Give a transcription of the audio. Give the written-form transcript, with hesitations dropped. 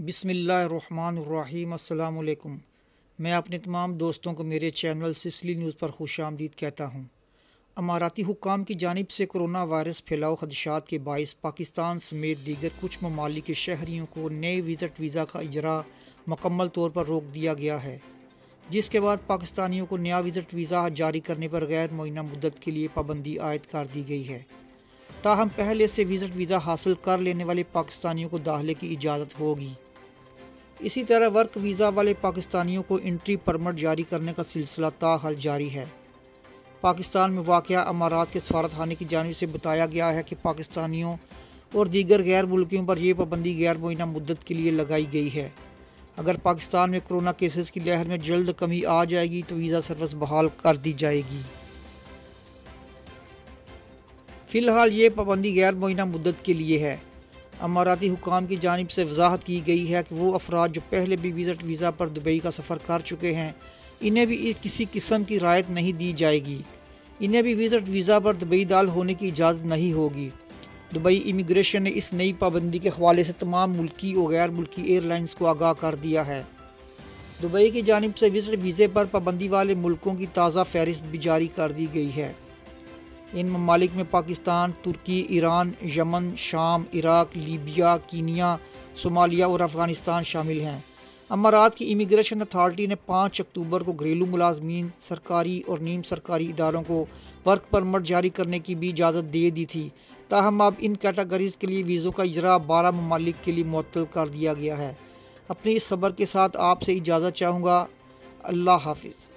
بسم اللہ الرحمن الرحیم۔ السلام علیکم۔ میں اپنے تمام دوستوں کو میرے چینل سسلی نیوز پر خوش آمدید کہتا ہوں۔ اماراتی حکام کی جانب سے کرونا وائرس پھیلاؤ خدشات کے باعث پاکستان سمیت دیگر کچھ ممالک کے شہریوں کو نئے ویزا کا اجرا مکمل طور پر روک دیا گیا ہے، جس کے بعد پاکستانیوں کو نیا ویزا جاری کرنے پر غیر معینہ مدت کے لیے پابندی عائد کر دی گئی ہے۔ تاہم پہلے سے ویزا حاصل کر لینے والے پاکستانیوں کو داخلے کی اجازت ہوگی۔ اسی طرح ورک ویزا والے پاکستانیوں کو انٹری پرمٹ جاری کرنے کا سلسلہ تاحال جاری ہے۔ پاکستان میں واقع امارات کے سفارت خانے کی جانب سے بتایا گیا ہے کہ پاکستانیوں اور دیگر غیر ملکیوں پر یہ پابندی غیر معینہ مدت کے لیے لگائی گئی ہے۔ اگر پاکستان میں کرونا کیسز کی لہر میں جلد کمی آ جائے گی تو ویزا سروس بحال کر دی جائے گی۔ فی الحال یہ پابندی غیر معینہ مدت کے لیے ہے۔ اماراتی حکام کی جانب سے وضاحت کی گئی ہے کہ وہ افراد جو پہلے بھی ویزا پر دبئی کا سفر کر چکے ہیں، انہیں بھی کسی قسم کی رعایت نہیں دی جائے گی۔ انہیں بھی ویزا پر دبئی داخل ہونے کی اجازت نہیں ہوگی۔ دبئی امیگریشن نے اس نئی پابندی کے حوالے سے تمام ملکی اور غیر ملکی ایئر لائنز کو آگاہ کر دیا ہے۔ دبئی کی جانب سے ویزے پر پابندی والے ملکوں کی تازہ فہرست بھی جاری کر دی گئی ہے۔ ان ممالک میں پاکستان، ترکی، ایران، یمن، شام، عراق، لیبیا، کینیا، صومالیہ اور افغانستان شامل ہیں۔ امارات کی امیگریشن اتھارٹی نے 5 اکتوبر کو گھریلو ملازمین، سرکاری اور نیم سرکاری اداروں کو ورک پرمٹ جاری کرنے کی بھی اجازت دے دی تھی، تاہم اب ان کیٹیگریز کے لیے ویزوں کا اجرا 12 ممالک کے لیے معطل کر دیا گیا ہے۔ اپنی اس خبر کے ساتھ آپ سے اجازت چاہوں گا۔ اللہ حافظ۔